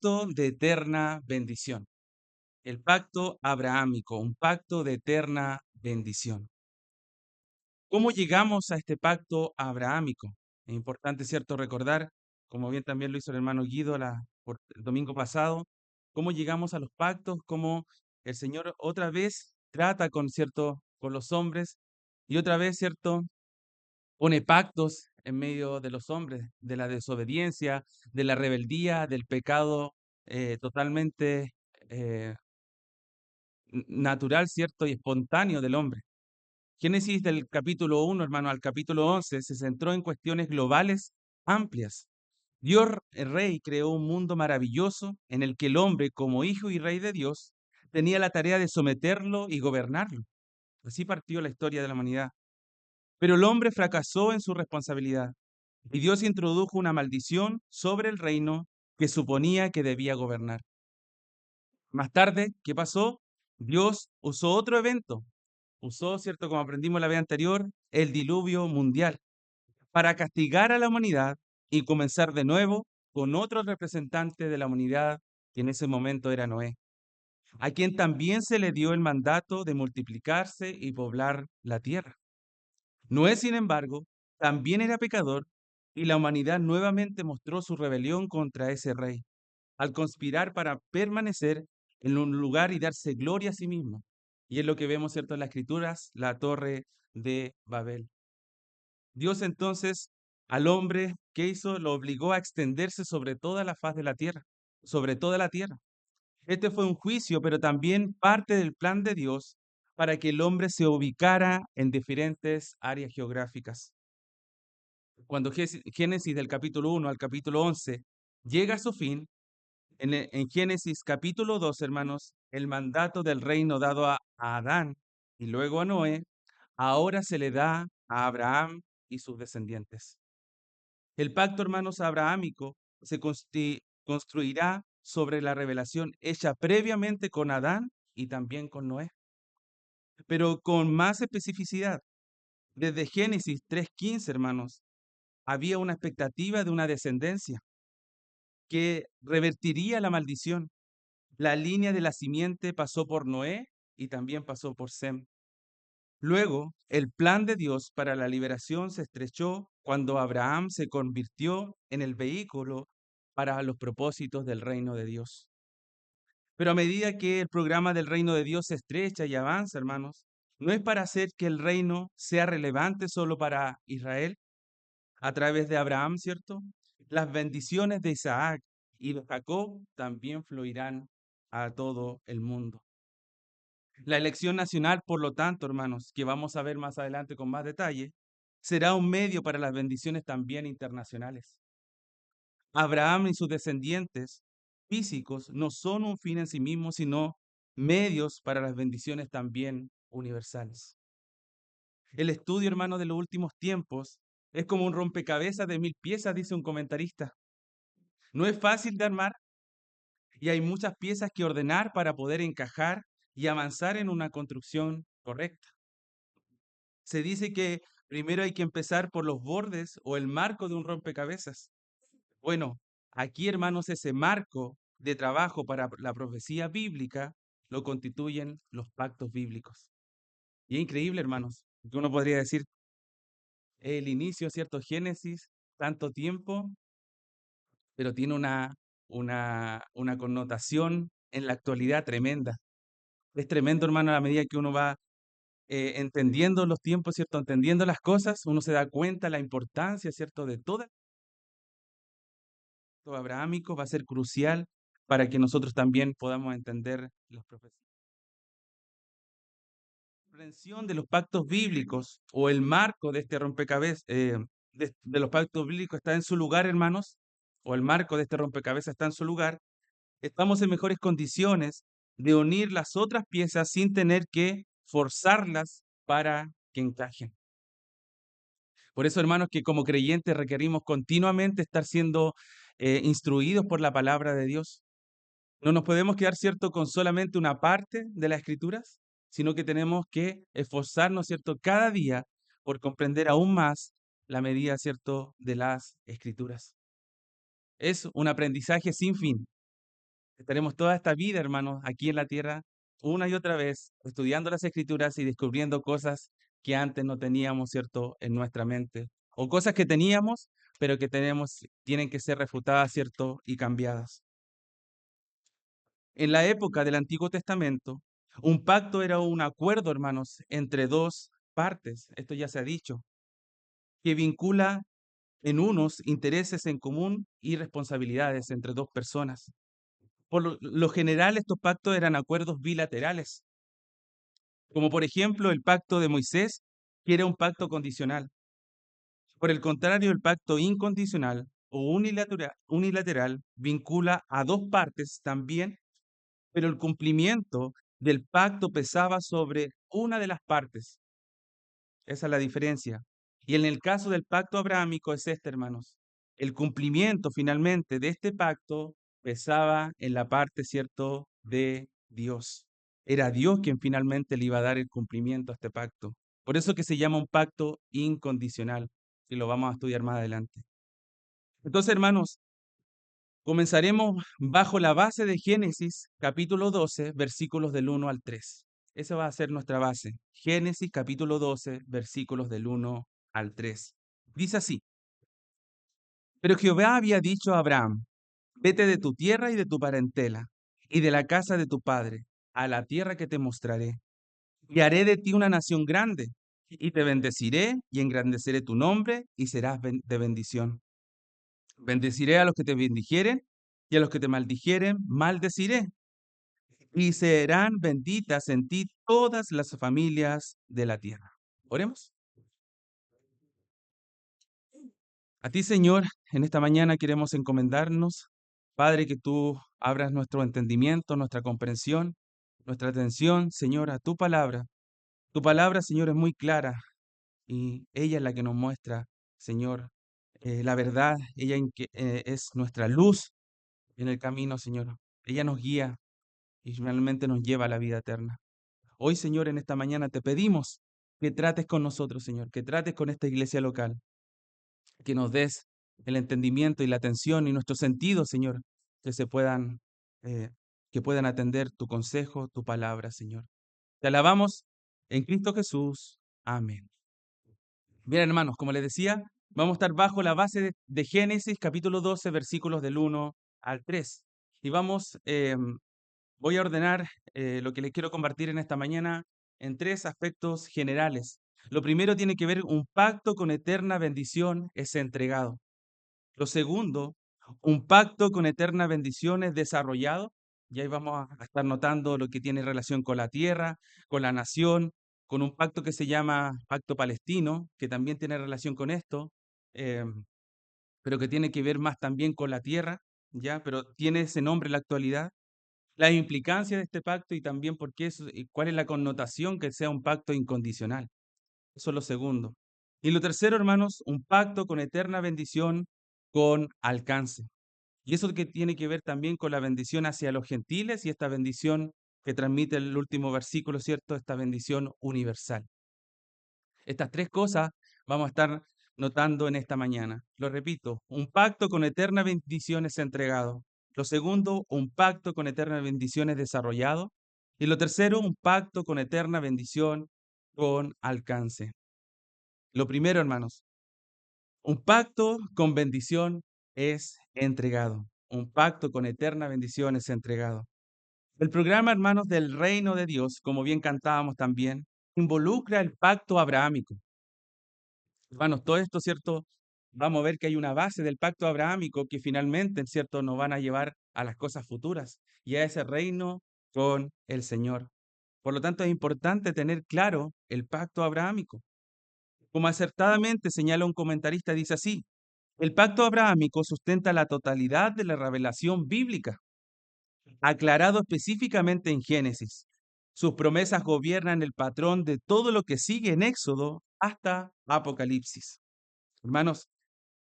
pacto de eterna bendición. El pacto abrahámico, un pacto de eterna bendición. ¿Cómo llegamos a este pacto abrahámico? Es importante, ¿cierto?, recordar, como bien también lo hizo el hermano Guido el domingo pasado, cómo llegamos a los pactos, cómo el Señor otra vez trata con los hombres y otra vez, ¿cierto?, pone pactos en medio de los hombres, de la desobediencia, de la rebeldía, del pecado totalmente eh, natural, ¿cierto? Y espontáneo del hombre. Génesis del capítulo 1, hermano, al capítulo 11 se centró en cuestiones globales amplias. Dios, el Rey, creó un mundo maravilloso en el que el hombre, como hijo y rey de Dios, tenía la tarea de someterlo y gobernarlo. Así partió la historia de la humanidad. Pero el hombre fracasó en su responsabilidad y Dios introdujo una maldición sobre el reino que suponía que debía gobernar. Más tarde, ¿qué pasó? Dios usó otro evento, usó, ¿cierto? Como aprendimos la vez anterior, el diluvio mundial para castigar a la humanidad y comenzar de nuevo con otro representante de la humanidad, que en ese momento era Noé, a quien también se le dio el mandato de multiplicarse y poblar la tierra. Noé, sin embargo, también era pecador y la humanidad nuevamente mostró su rebelión contra ese rey, al conspirar para permanecer en un lugar y darse gloria a sí mismo. Y es lo que vemos, ¿cierto?, en las Escrituras, la torre de Babel. Dios entonces al hombre, ¿qué hizo? Lo obligó a extenderse sobre toda la faz de la tierra, sobre toda la tierra. Este fue un juicio, pero también parte del plan de Dios para que el hombre se ubicara en diferentes áreas geográficas. Cuando Génesis del capítulo 1 al capítulo 11 llega a su fin, en Génesis capítulo 2, hermanos, el mandato del reino dado a Adán y luego a Noé, ahora se le da a Abraham y sus descendientes. El pacto, hermanos, abrahámico se construirá sobre la revelación hecha previamente con Adán y también con Noé, pero con más especificidad. Desde Génesis 3:15, hermanos, había una expectativa de una descendencia que revertiría la maldición. La línea de la simiente pasó por Noé y también pasó por Sem. Luego, el plan de Dios para la liberación se estrechó cuando Abraham se convirtió en el vehículo para los propósitos del reino de Dios. Pero a medida que el programa del reino de Dios se estrecha y avanza, hermanos, no es para hacer que el reino sea relevante solo para Israel a través de Abraham, ¿cierto? Las bendiciones de Isaac y de Jacob también fluirán a todo el mundo. La elección nacional, por lo tanto, hermanos, que vamos a ver más adelante con más detalle, será un medio para las bendiciones también internacionales. Abraham y sus descendientes físicos no son un fin en sí mismos, sino medios para las bendiciones también universales. El estudio, hermano, de los últimos tiempos es como un rompecabezas de 1000 piezas, dice un comentarista. No es fácil de armar y hay muchas piezas que ordenar para poder encajar y avanzar en una construcción correcta. Se dice que primero hay que empezar por los bordes o el marco de un rompecabezas. Bueno, aquí, hermanos, ese marco de trabajo para la profecía bíblica lo constituyen los pactos bíblicos. Y es increíble, hermanos, que uno podría decir el inicio, ¿cierto? Génesis, tanto tiempo, pero tiene una connotación en la actualidad tremenda. Es tremendo, hermano, a la medida que uno va entendiendo los tiempos, ¿cierto? Entendiendo las cosas, uno se da cuenta la importancia, ¿cierto? De todo esto abrahámico va a ser crucial para que nosotros también podamos entender las profecías. La comprensión de los pactos bíblicos o el marco de este rompecabezas, de los pactos bíblicos está en su lugar, hermanos, o el marco de este rompecabezas está en su lugar, estamos en mejores condiciones de unir las otras piezas sin tener que forzarlas para que encajen. Por eso, hermanos, que como creyentes requerimos continuamente estar siendo instruidos por la palabra de Dios. No nos podemos quedar, ¿cierto?, con solamente una parte de las escrituras, sino que tenemos que esforzarnos, ¿cierto?, cada día por comprender aún más la medida, ¿cierto?, de las escrituras. Es un aprendizaje sin fin. Estaremos toda esta vida, hermanos, aquí en la tierra, una y otra vez, estudiando las Escrituras y descubriendo cosas que antes no teníamos, ¿cierto?, en nuestra mente. O cosas que teníamos, pero que tienen que ser refutadas, ¿cierto?, y cambiadas. En la época del Antiguo Testamento, un pacto era un acuerdo, hermanos, entre dos partes, esto ya se ha dicho, que vincula en unos intereses en común y responsabilidades entre dos personas. Por lo general, estos pactos eran acuerdos bilaterales, como por ejemplo el pacto de Moisés, que era un pacto condicional. Por el contrario, el pacto incondicional o unilateral vincula a dos partes también, pero el cumplimiento del pacto pesaba sobre una de las partes. Esa es la diferencia. Y en el caso del pacto abrahámico es este, hermanos. El cumplimiento finalmente de este pacto pesaba en la parte, ¿cierto?, de Dios. Era Dios quien finalmente le iba a dar el cumplimiento a este pacto. Por eso que se llama un pacto incondicional, y lo vamos a estudiar más adelante. Entonces, hermanos, comenzaremos bajo la base de Génesis, capítulo 12, versículos del 1 al 3. Esa va a ser nuestra base. Génesis, capítulo 12, versículos del 1 al 3. Dice así: Pero Jehová había dicho a Abraham: Vete de tu tierra y de tu parentela, y de la casa de tu padre, a la tierra que te mostraré. Y haré de ti una nación grande, y te bendeciré y engrandeceré tu nombre, y serás de bendición. Bendeciré a los que te bendijeren, y a los que te maldijeren, maldeciré. Y serán benditas en ti todas las familias de la tierra. Oremos. A ti, Señor, en esta mañana queremos encomendarnos, Padre, que tú abras nuestro entendimiento, nuestra comprensión, nuestra atención, Señor, a tu palabra. Tu palabra, Señor, es muy clara y ella es la que nos muestra, Señor, la verdad. Ella es nuestra luz en el camino, Señor. Ella nos guía y finalmente nos lleva a la vida eterna. Hoy, Señor, en esta mañana te pedimos que trates con nosotros, Señor, que trates con esta iglesia local, que nos des el entendimiento y la atención y nuestros sentidos, Señor, que se puedan, eh, que puedan atender tu consejo, tu palabra, Señor. Te alabamos en Cristo Jesús. Amén. Bien, hermanos, como les decía, vamos a estar bajo la base de Génesis, capítulo 12, versículos del 1 al 3. Y voy a ordenar lo que les quiero compartir en esta mañana en tres aspectos generales. Lo primero tiene que ver un pacto con eterna bendición es entregado. Lo segundo, un pacto con eterna bendición es desarrollado. Y ahí vamos a estar notando lo que tiene relación con la tierra, con la nación, con un pacto que se llama Pacto Palestino, que también tiene relación con esto, eh, pero que tiene que ver más también con la tierra, ¿ya? Pero tiene ese nombre en la actualidad. La implicancia de este pacto y también y cuál es la connotación que sea un pacto incondicional. Eso es lo segundo. Y lo tercero, hermanos, un pacto con eterna bendición con alcance. Y eso que tiene que ver también con la bendición hacia los gentiles y esta bendición que transmite el último versículo, ¿cierto? Esta bendición universal. Estas tres cosas vamos a estar notando en esta mañana. Lo repito, un pacto con eterna bendición es entregado. Lo segundo, un pacto con eterna bendición es desarrollado. Y lo tercero, un pacto con eterna bendición con alcance. Lo primero, hermanos, un pacto con bendición es entregado. Un pacto con eterna bendición es entregado. El programa, hermanos, del reino de Dios, como bien cantábamos también, involucra el pacto abrahámico. Hermanos, todo esto, ¿cierto? Vamos a ver que hay una base del pacto abrahámico que finalmente, ¿cierto?, nos van a llevar a las cosas futuras y a ese reino con el Señor. Por lo tanto, es importante tener claro el pacto abrahámico. Como acertadamente señala un comentarista, dice así: el pacto abrahámico sustenta la totalidad de la revelación bíblica, aclarado específicamente en Génesis. Sus promesas gobiernan el patrón de todo lo que sigue en Éxodo hasta Apocalipsis. Hermanos,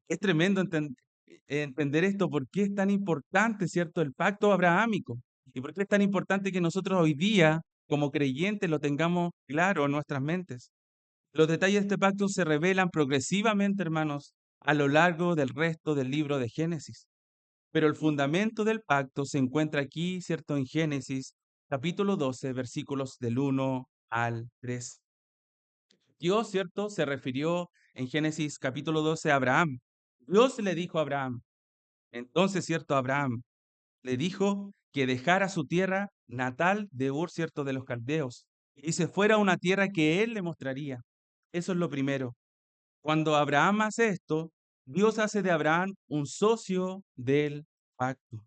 es tremendo entender esto, por qué es tan importante, ¿cierto?, el pacto abrahámico y por qué es tan importante que nosotros hoy día, como creyentes, lo tengamos claro en nuestras mentes. Los detalles de este pacto se revelan progresivamente, hermanos, a lo largo del resto del libro de Génesis. Pero el fundamento del pacto se encuentra aquí, ¿cierto? En Génesis, capítulo 12, versículos del 1 al 3. Dios, ¿cierto? Se refirió en Génesis capítulo 12 a Abraham. Dios le dijo a Abraham, entonces, ¿cierto? Abraham le dijo que dejara su tierra natal de Ur, ¿cierto? De los caldeos, y se fuera a una tierra que él le mostraría. Eso es lo primero. Cuando Abraham hace esto, Dios hace de Abraham un socio del pacto.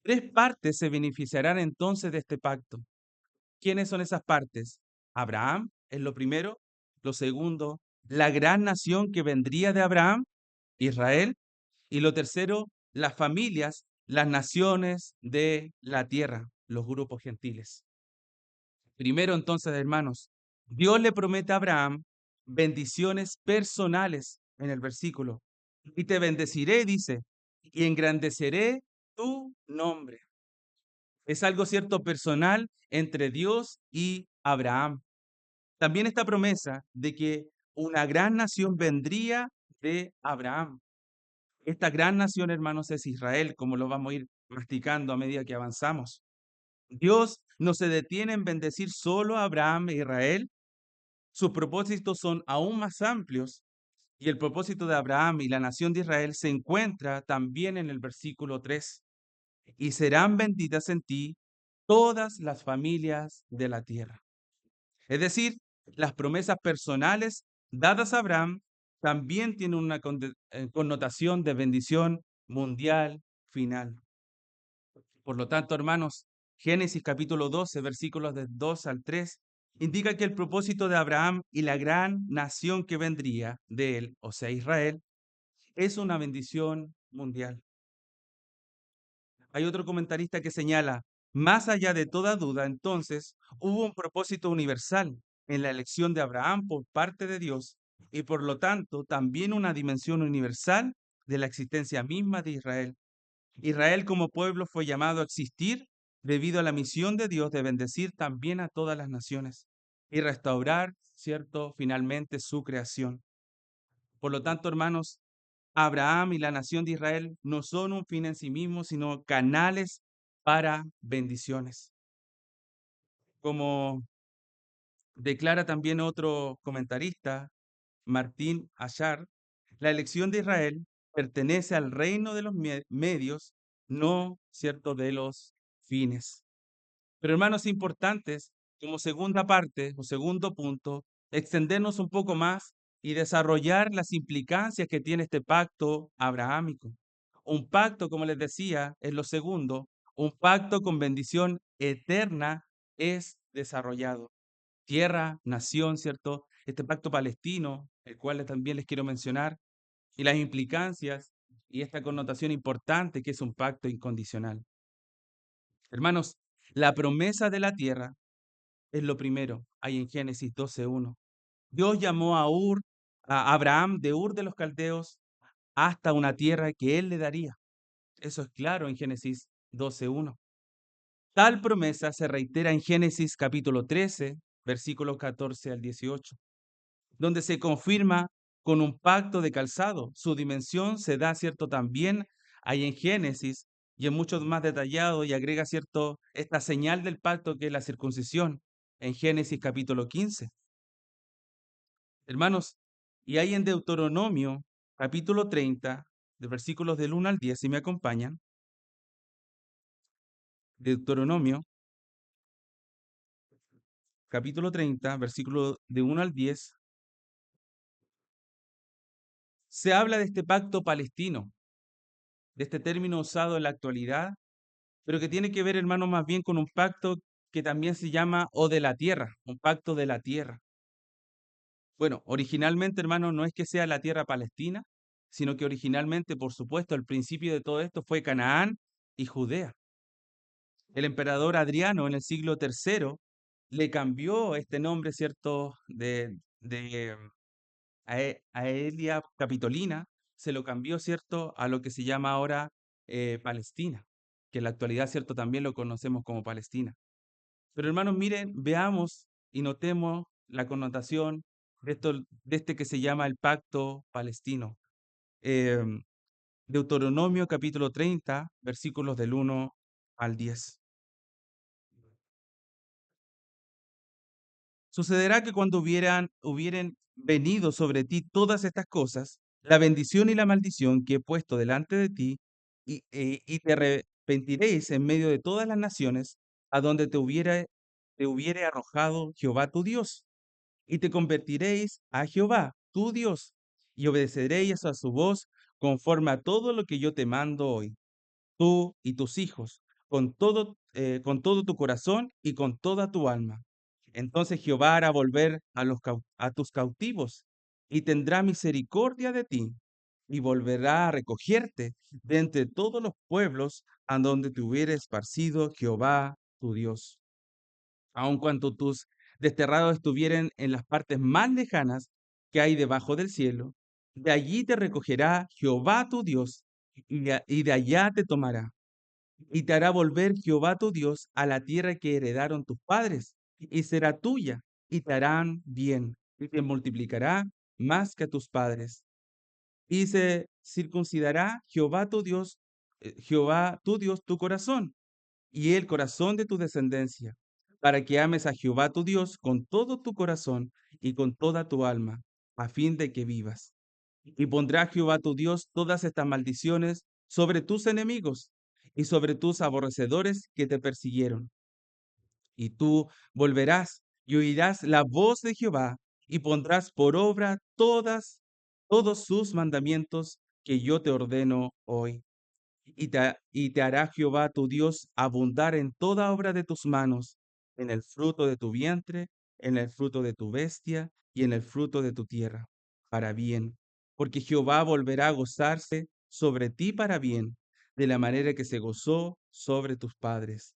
Tres partes se beneficiarán entonces de este pacto. ¿Quiénes son esas partes? Abraham es lo primero. Lo segundo, la gran nación que vendría de Abraham, Israel. Y lo tercero, las familias, las naciones de la tierra, los grupos gentiles. Primero entonces, hermanos, Dios le promete a Abraham bendiciones personales en el versículo. Y te bendeciré, dice, y engrandeceré tu nombre. Es algo cierto personal entre Dios y Abraham. También esta promesa de que una gran nación vendría de Abraham. Esta gran nación, hermanos, es Israel, como lo vamos a ir masticando a medida que avanzamos. Dios no se detiene en bendecir solo a Abraham e Israel. Sus propósitos son aún más amplios y el propósito de Abraham y la nación de Israel se encuentra también en el versículo 3. Y serán benditas en ti todas las familias de la tierra. Es decir, las promesas personales dadas a Abraham también tienen una connotación de bendición mundial final. Por lo tanto, hermanos, Génesis capítulo 12, versículos de 2 al 3, indica que el propósito de Abraham y la gran nación que vendría de él, o sea, Israel, es una bendición mundial. Hay otro comentarista que señala, más allá de toda duda, entonces, hubo un propósito universal en la elección de Abraham por parte de Dios y por lo tanto también una dimensión universal de la existencia misma de Israel. Israel como pueblo fue llamado a existir debido a la misión de Dios de bendecir también a todas las naciones y restaurar, ¿cierto?, finalmente su creación. Por lo tanto, hermanos, Abraham y la nación de Israel no son un fin en sí mismos, sino canales para bendiciones. Como declara también otro comentarista, Martín Achar, la elección de Israel pertenece al reino de los medios, no, cierto, de los fines. Pero hermanos importantes, como segunda parte o segundo punto, extendernos un poco más y desarrollar las implicancias que tiene este pacto abrahámico. Un pacto, como les decía, es lo segundo, un pacto con bendición eterna es desarrollado. Tierra, nación, ¿cierto? Este pacto palestino, el cual también les quiero mencionar, y las implicancias y esta connotación importante que es un pacto incondicional. Hermanos, la promesa de la tierra es lo primero, ahí en Génesis 12:1. Dios llamó a Abraham de Ur de los Caldeos hasta una tierra que él le daría. Eso es claro en Génesis 12:1. Tal promesa se reitera en Génesis capítulo 13, versículos 14 al 18, donde se confirma con un pacto de calzado. Su dimensión se da, cierto, también ahí en Génesis y en muchos más detallado y agrega, cierto, esta señal del pacto que es la circuncisión en Génesis capítulo 15. Hermanos, y hay en Deuteronomio capítulo 30, de versículos del 1 al 10, si me acompañan, Deuteronomio capítulo 30, versículo de 1 al 10, se habla de este pacto palestino, de este término usado en la actualidad, pero que tiene que ver, hermanos, más bien con un pacto que también se llama o de la tierra, un pacto de la tierra. Bueno, originalmente, hermanos, no es que sea la tierra palestina, sino que originalmente, por supuesto, el principio de todo esto fue Canaán y Judea. El emperador Adriano en el siglo III le cambió este nombre, ¿cierto?, de Aelia Capitolina, se lo cambió, ¿cierto?, a lo que se llama ahora Palestina, que en la actualidad, ¿cierto?, también lo conocemos como Palestina. Pero hermanos, miren, veamos y notemos la connotación de este que se llama el Pacto Palestino. Em, Deuteronomio capítulo 30, versículos del 1 al 10. Sucederá que cuando hubieren venido sobre ti todas estas cosas, la bendición y la maldición que he puesto delante de ti, y te arrepentiréis en medio de todas las naciones a donde te hubiere arrojado Jehová tu Dios, y te convertiréis a Jehová tu Dios, y obedeceréis a su voz conforme a todo lo que yo te mando hoy, tú y tus hijos, con todo tu corazón y con toda tu alma. Entonces Jehová hará volver a tus cautivos y tendrá misericordia de ti y volverá a recogerte de entre todos los pueblos a donde te hubiera esparcido Jehová tu Dios. Aun cuando tus desterrados estuvieren en las partes más lejanas que hay debajo del cielo, de allí te recogerá Jehová tu Dios y de allá te tomará y te hará volver Jehová tu Dios a la tierra que heredaron tus padres, y será tuya, y te harán bien, y te multiplicará más que a tus padres. Y se circuncidará Jehová tu Dios, tu corazón, y el corazón de tu descendencia, para que ames a Jehová tu Dios con todo tu corazón y con toda tu alma, a fin de que vivas. Y pondrá Jehová tu Dios todas estas maldiciones sobre tus enemigos y sobre tus aborrecedores que te persiguieron. Y tú volverás y oirás la voz de Jehová y pondrás por obra todos sus mandamientos que yo te ordeno hoy. Y te hará Jehová tu Dios abundar en toda obra de tus manos, en el fruto de tu vientre, en el fruto de tu bestia y en el fruto de tu tierra, para bien. Porque Jehová volverá a gozarse sobre ti para bien, de la manera que se gozó sobre tus padres.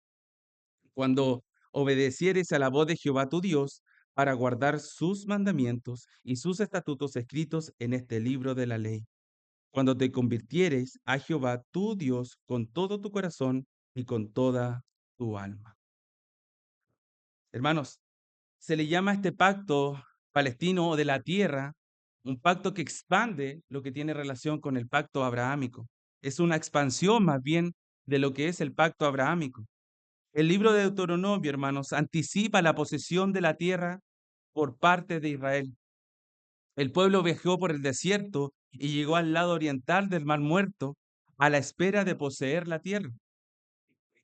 Cuando obedecieres a la voz de Jehová tu Dios, para guardar sus mandamientos y sus estatutos escritos en este libro de la ley cuando te convirtieres a Jehová tu Dios con todo tu corazón y con toda tu alma. Hermanos, se le llama a este pacto palestino o de la tierra un pacto que expande lo que tiene relación con el pacto abrahámico. Es una expansión más bien de lo que es el pacto abrahámico. El libro de Deuteronomio, hermanos, anticipa la posesión de la tierra por parte de Israel. El pueblo viajó por el desierto y llegó al lado oriental del Mar Muerto a la espera de poseer la tierra.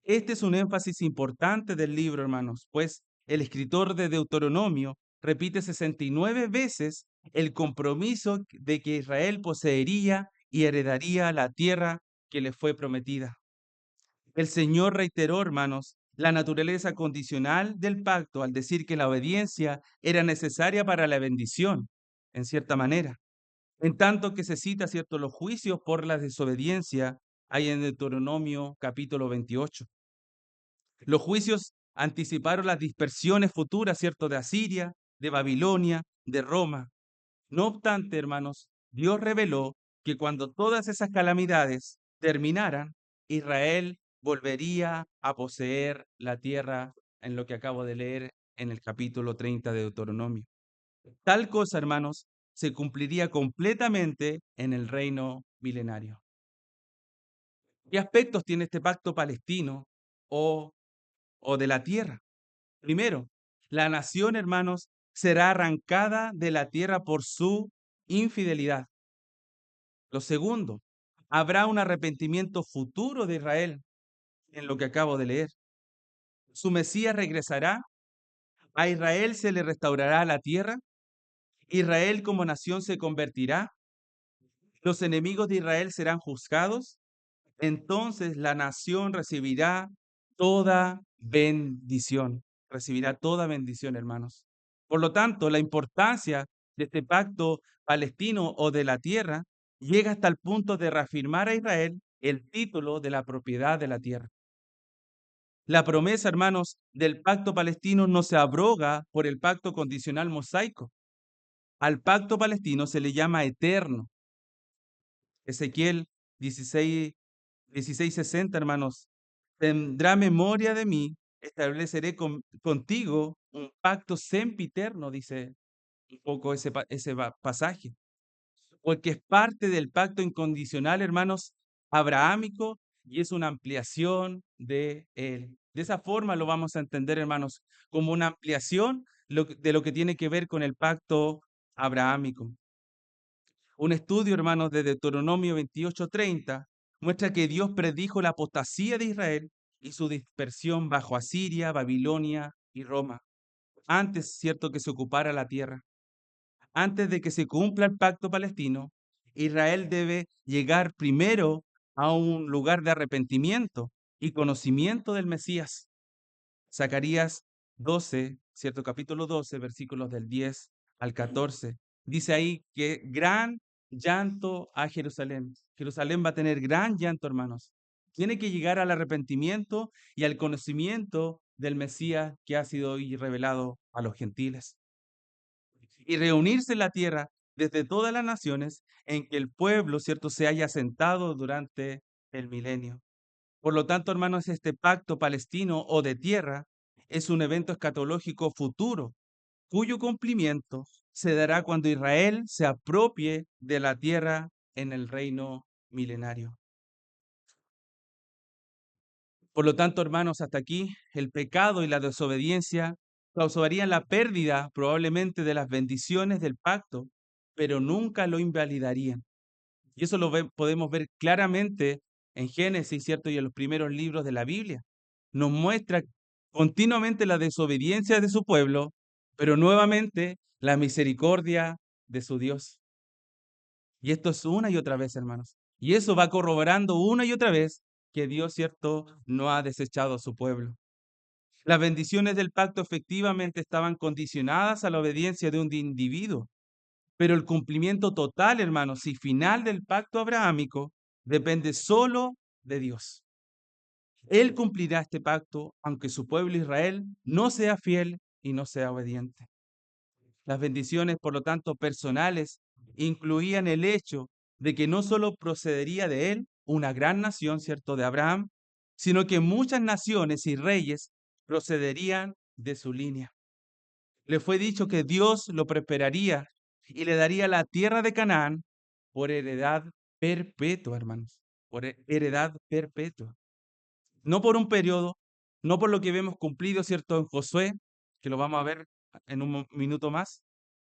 Este es un énfasis importante del libro, hermanos, pues el escritor de Deuteronomio repite 69 veces el compromiso de que Israel poseería y heredaría la tierra que le fue prometida. El Señor reiteró, hermanos, la naturaleza condicional del pacto al decir que la obediencia era necesaria para la bendición, en cierta manera. En tanto que se cita, ¿cierto?, los juicios por la desobediencia hay en Deuteronomio capítulo 28. Los juicios anticiparon las dispersiones futuras, ¿cierto?, de Asiria, de Babilonia, de Roma. No obstante, hermanos, Dios reveló que cuando todas esas calamidades terminaran, Israel volvería a poseer la tierra en lo que acabo de leer en el capítulo 30 de Deuteronomio. Tal cosa, hermanos, se cumpliría completamente en el reino milenario. ¿Qué aspectos tiene este pacto palestino o, o de la tierra? Primero, la nación, hermanos, será arrancada de la tierra por su infidelidad. Lo segundo, habrá un arrepentimiento futuro de Israel en lo que acabo de leer. Su Mesías regresará, a Israel se le restaurará la tierra, Israel como nación se convertirá, los enemigos de Israel serán juzgados, entonces la nación recibirá toda bendición, hermanos. Por lo tanto, la importancia de este pacto palestino o de la tierra llega hasta el punto de reafirmar a Israel el título de la propiedad de la tierra. La promesa, hermanos, del pacto palestino no se abroga por el pacto condicional mosaico. Al pacto palestino se le llama eterno. Ezequiel 16:60, hermanos. Tendrá memoria de mí, estableceré contigo un pacto sempiterno, dice un poco ese pasaje, porque es parte del pacto incondicional, hermanos, abrahámico y es una ampliación de él. De esa forma lo vamos a entender, hermanos, como una ampliación de lo que tiene que ver con el pacto abrahámico. Un estudio, hermanos, de Deuteronomio 28:30 muestra que Dios predijo la apostasía de Israel y su dispersión bajo Asiria, Babilonia y Roma, antes, cierto, que se ocupara la tierra. Antes de que se cumpla el pacto palestino, Israel debe llegar primero a un lugar de arrepentimiento y conocimiento del Mesías. Zacarías 12, cierto, capítulo 12, versículos del 10 al 14. Dice ahí que gran llanto a Jerusalén. Jerusalén va a tener gran llanto, hermanos. Tiene que llegar al arrepentimiento y al conocimiento del Mesías que ha sido hoy revelado a los gentiles. Y reunirse en la tierra desde todas las naciones en que el pueblo, cierto, se haya sentado durante el milenio. Por lo tanto, hermanos, este pacto palestino o de tierra es un evento escatológico futuro, cuyo cumplimiento se dará cuando Israel se apropie de la tierra en el reino milenario. Por lo tanto, hermanos, hasta aquí el pecado y la desobediencia causarían la pérdida probablemente de las bendiciones del pacto, pero nunca lo invalidarían. Y eso podemos ver claramente en Génesis, ¿cierto? Y en los primeros libros de la Biblia. Nos muestra continuamente la desobediencia de su pueblo, pero nuevamente la misericordia de su Dios. Y esto es una y otra vez, hermanos. Y eso va corroborando una y otra vez que Dios, ¿cierto?, no ha desechado a su pueblo. Las bendiciones del pacto efectivamente estaban condicionadas a la obediencia de un individuo, pero el cumplimiento total, hermanos, y final del pacto abrahámico depende solo de Dios. Él cumplirá este pacto aunque su pueblo Israel no sea fiel y no sea obediente. Las bendiciones, por lo tanto, personales, incluían el hecho de que no solo procedería de él una gran nación, ¿cierto?, de Abraham, sino que muchas naciones y reyes procederían de su línea. Le fue dicho que Dios lo prosperaría y le daría la tierra de Canaán por heredad perpetua, hermanos, por heredad perpetua. No por un periodo, no por lo que vemos cumplido, ¿cierto?, en Josué, que lo vamos a ver en un minuto más,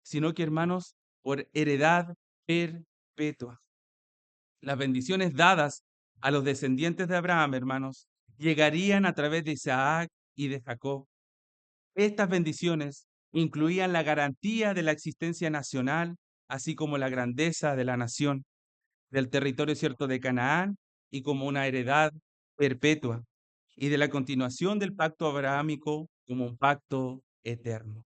sino que, hermanos, por heredad perpetua. Las bendiciones dadas a los descendientes de Abraham, hermanos, llegarían a través de Isaac y de Jacob. Estas bendiciones incluían la garantía de la existencia nacional, así como la grandeza de la nación, del territorio cierto de Canaán y como una heredad perpetua, y de la continuación del pacto abrahámico como un pacto eterno.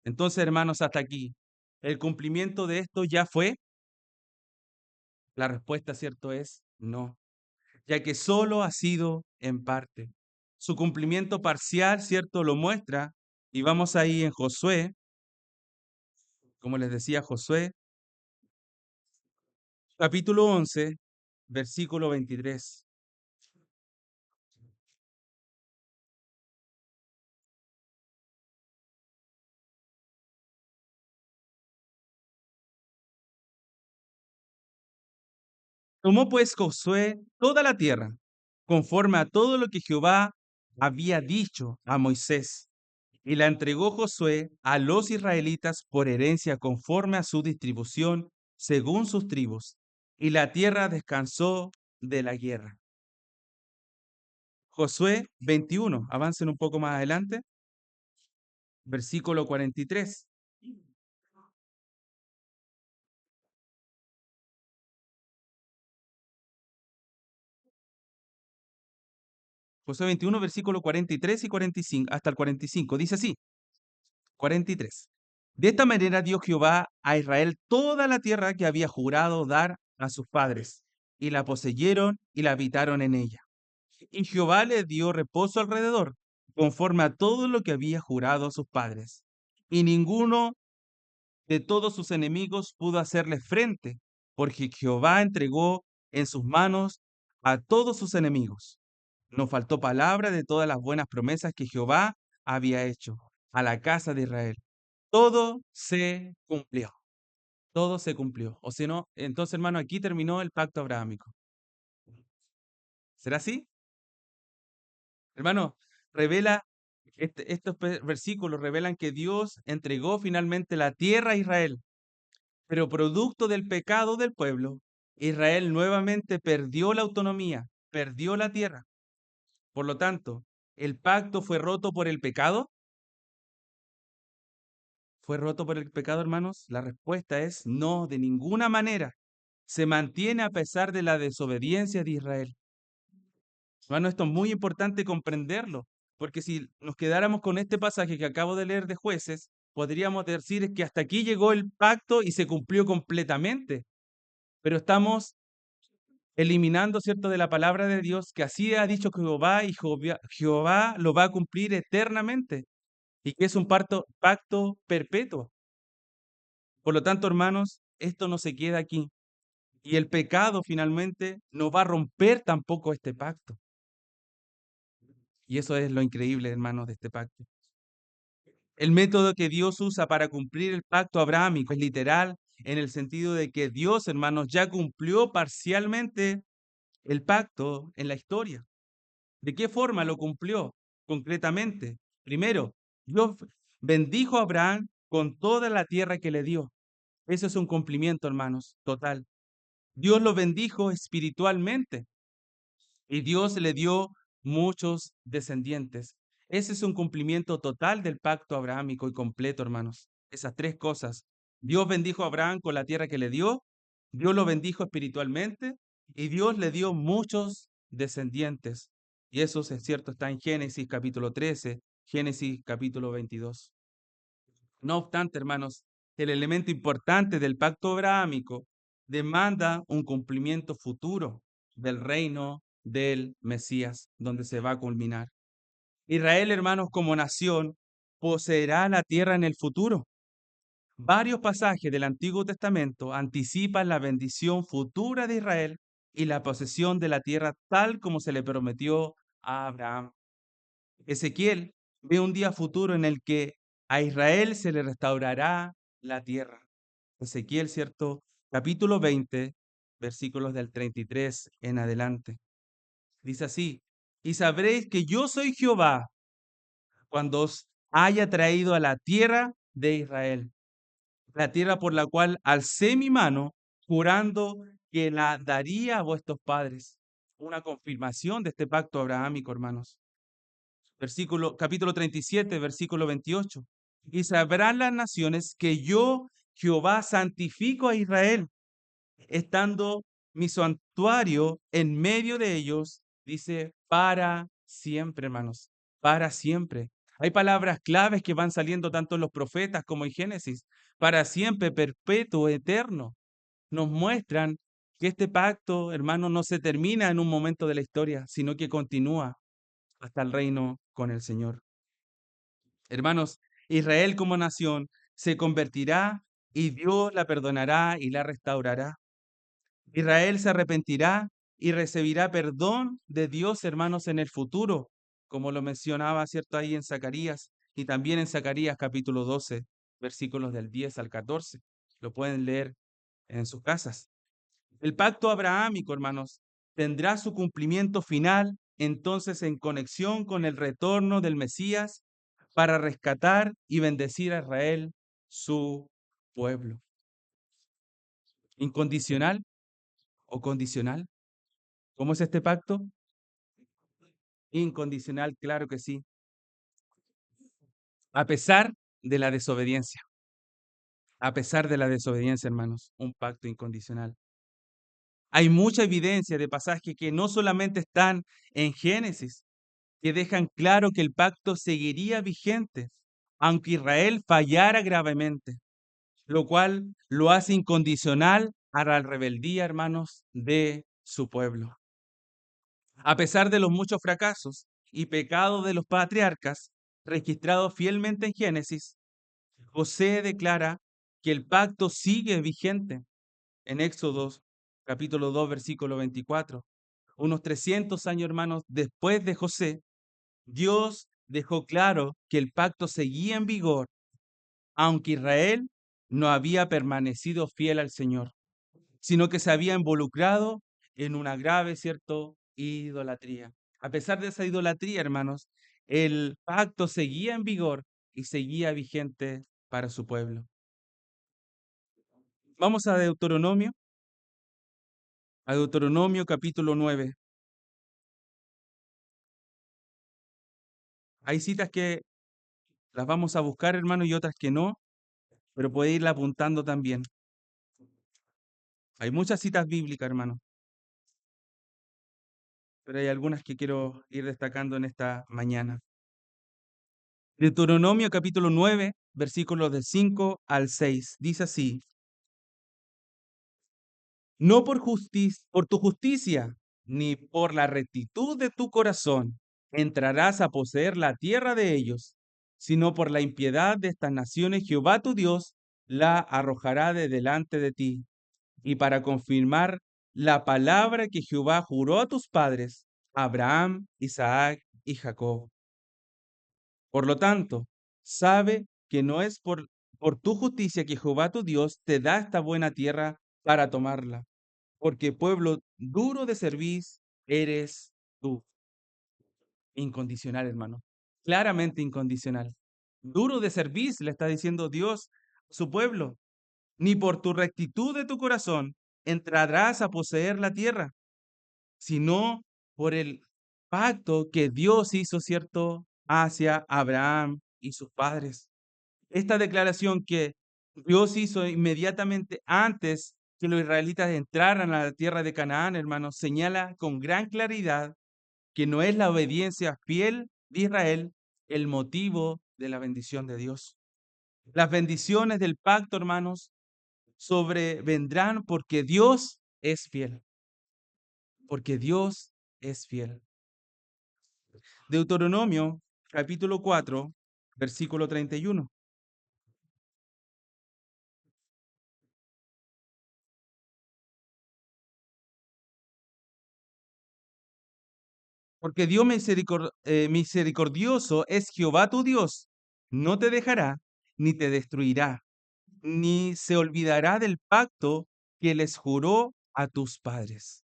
Entonces, hermanos, hasta aquí, ¿el cumplimiento de esto ya fue? La respuesta, cierto, es no, ya que solo ha sido en parte. Su cumplimiento parcial, cierto, lo muestra, y vamos ahí en Josué, como les decía, Josué, capítulo 11, versículo 23. Tomó pues Josué toda la tierra, conforme a todo lo que Jehová había dicho a Moisés, y la entregó Josué a los israelitas por herencia conforme a su distribución, según sus tribus, y la tierra descansó de la guerra. Josué 21, avancen un poco más adelante, versículo 43. Josué 21, versículo 43 y 45, hasta el 45, dice así, 43. De esta manera dio Jehová a Israel toda la tierra que había jurado dar a sus padres, y la poseyeron y la habitaron en ella. Y Jehová les dio reposo alrededor, conforme a todo lo que había jurado a sus padres. Y ninguno de todos sus enemigos pudo hacerle frente, porque Jehová entregó en sus manos a todos sus enemigos. No faltó palabra de todas las buenas promesas que Jehová había hecho a la casa de Israel. Todo se cumplió. Todo se cumplió. O si no, entonces, hermano, aquí terminó el pacto abrahámico. ¿Será así? Hermano, revela, estos versículos revelan que Dios entregó finalmente la tierra a Israel, pero producto del pecado del pueblo, Israel nuevamente perdió la autonomía, perdió la tierra. Por lo tanto, ¿el pacto fue roto por el pecado? ¿Fue roto por el pecado, hermanos? La respuesta es no, de ninguna manera. Se mantiene a pesar de la desobediencia de Israel. Hermano, esto es muy importante comprenderlo, porque si nos quedáramos con este pasaje que acabo de leer de Jueces, podríamos decir que hasta aquí llegó el pacto y se cumplió completamente. Pero estamos eliminando, ¿cierto?, de la palabra de Dios que así ha dicho Jehová y Jehová lo va a cumplir eternamente y que es un pacto perpetuo. Por lo tanto, hermanos, esto no se queda aquí. Y el pecado finalmente no va a romper tampoco este pacto. Y eso es lo increíble, hermanos, de este pacto. El método que Dios usa para cumplir el pacto abrahámico es literal en el sentido de que Dios, hermanos, ya cumplió parcialmente el pacto en la historia. ¿De qué forma lo cumplió concretamente? Primero, Dios bendijo a Abraham con toda la tierra que le dio. Eso es un cumplimiento, hermanos, total. Dios lo bendijo espiritualmente y Dios le dio muchos descendientes. Ese es un cumplimiento total del pacto abrahámico y completo, hermanos. Esas tres cosas. Dios bendijo a Abraham con la tierra que le dio, Dios lo bendijo espiritualmente y Dios le dio muchos descendientes. Y eso es cierto, está en Génesis capítulo 13, Génesis capítulo 22. No obstante, hermanos, el elemento importante del pacto abrahámico demanda un cumplimiento futuro del reino del Mesías, donde se va a culminar. Israel, hermanos, como nación, poseerá la tierra en el futuro. Varios pasajes del Antiguo Testamento anticipan la bendición futura de Israel y la posesión de la tierra tal como se le prometió a Abraham. Ezequiel ve un día futuro en el que a Israel se le restaurará la tierra. Ezequiel, ¿cierto? Capítulo 20, versículos del 33 en adelante. Dice así, y sabréis que yo soy Jehová cuando os haya traído a la tierra de Israel, la tierra por la cual alcé mi mano, jurando que la daría a vuestros padres. Una confirmación de este pacto abrahámico, hermanos. Capítulo 37, versículo 28. Y sabrán las naciones que yo, Jehová, santifico a Israel, estando mi santuario en medio de ellos, dice, para siempre, hermanos, para siempre. Hay palabras claves que van saliendo tanto en los profetas como en Génesis. Para siempre, perpetuo, eterno. Nos muestran que este pacto, hermano, no se termina en un momento de la historia, sino que continúa hasta el reino con el Señor. Hermanos, Israel como nación se convertirá y Dios la perdonará y la restaurará. Israel se arrepentirá y recibirá perdón de Dios, hermanos, en el futuro, como lo mencionaba, ¿cierto? Ahí en Zacarías y también en Zacarías capítulo 12, versículos del 10 al 14. Lo pueden leer en sus casas. El pacto abrahámico, hermanos, tendrá su cumplimiento final entonces en conexión con el retorno del Mesías para rescatar y bendecir a Israel, su pueblo. ¿Incondicional o condicional? ¿Cómo es este pacto? Incondicional, claro que sí. A pesar de la desobediencia. A pesar de la desobediencia, hermanos, un pacto incondicional. Hay mucha evidencia de pasajes que no solamente están en Génesis, que dejan claro que el pacto seguiría vigente, aunque Israel fallara gravemente, lo cual lo hace incondicional a la rebeldía, hermanos, de su pueblo. A pesar de los muchos fracasos y pecados de los patriarcas registrados fielmente en Génesis, José declara que el pacto sigue vigente en Éxodo capítulo 2, versículo 24. Unos 300 años, hermanos, después de José, Dios dejó claro que el pacto seguía en vigor, aunque Israel no había permanecido fiel al Señor, sino que se había involucrado en una grave, ¿cierto?, idolatría. A pesar de esa idolatría, hermanos, el pacto seguía en vigor y seguía vigente para su pueblo. Vamos a Deuteronomio capítulo 9. Hay citas que las vamos a buscar, hermano, y otras que no, pero puede irla apuntando también. Hay muchas citas bíblicas, hermano, pero hay algunas que quiero ir destacando en esta mañana. Deuteronomio capítulo 9, versículos del 5 al 6. Dice así: No por tu justicia, ni por la rectitud de tu corazón, entrarás a poseer la tierra de ellos, sino por la impiedad de estas naciones, Jehová tu Dios la arrojará de delante de ti. Y para confirmar la palabra que Jehová juró a tus padres, Abraham, Isaac y Jacob. Por lo tanto, sabe que no es por tu justicia que Jehová tu Dios te da esta buena tierra para tomarla, porque pueblo duro de cerviz eres tú. Incondicional, hermano. Claramente incondicional. Duro de cerviz, le está diciendo Dios a su pueblo. Ni por tu rectitud de tu corazón entrarás a poseer la tierra, sino por el pacto que Dios hizo, ¿cierto?, hacia Abraham y sus padres. Esta declaración que Dios hizo inmediatamente antes que los israelitas entraran a la tierra de Canaán, hermanos, señala con gran claridad que no es la obediencia fiel de Israel el motivo de la bendición de Dios. Las bendiciones del pacto, hermanos, sobrevendrán porque Dios es fiel, porque Dios es fiel. Deuteronomio capítulo 4, versículo 31. Porque Dios misericordioso es Jehová tu Dios, no te dejará ni te destruirá, ni se olvidará del pacto que les juró a tus padres.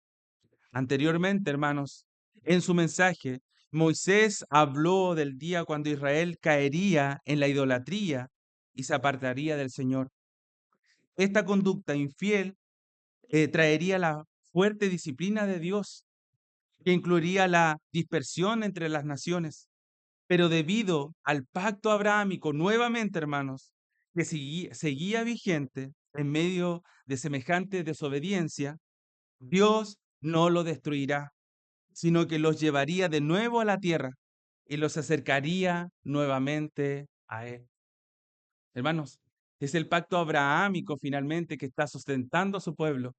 Anteriormente, hermanos, en su mensaje, Moisés habló del día cuando Israel caería en la idolatría y se apartaría del Señor. Esta conducta infiel traería la fuerte disciplina de Dios, que incluiría la dispersión entre las naciones. Pero debido al pacto abrahámico, nuevamente, hermanos, que seguía vigente en medio de semejante desobediencia, Dios no lo destruirá, sino que los llevaría de nuevo a la tierra y los acercaría nuevamente a Él. Hermanos, es el pacto abrahámico finalmente que está sustentando a su pueblo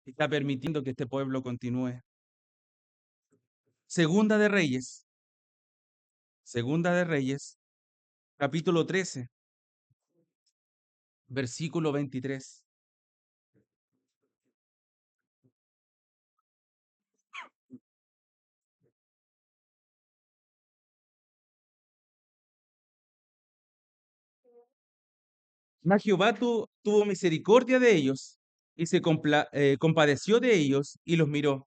y está permitiendo que este pueblo continúe. Segunda de Reyes, Segunda de Reyes, capítulo 13, versículo 23. Mas Jehová tuvo misericordia de ellos y se compadeció de ellos y los miró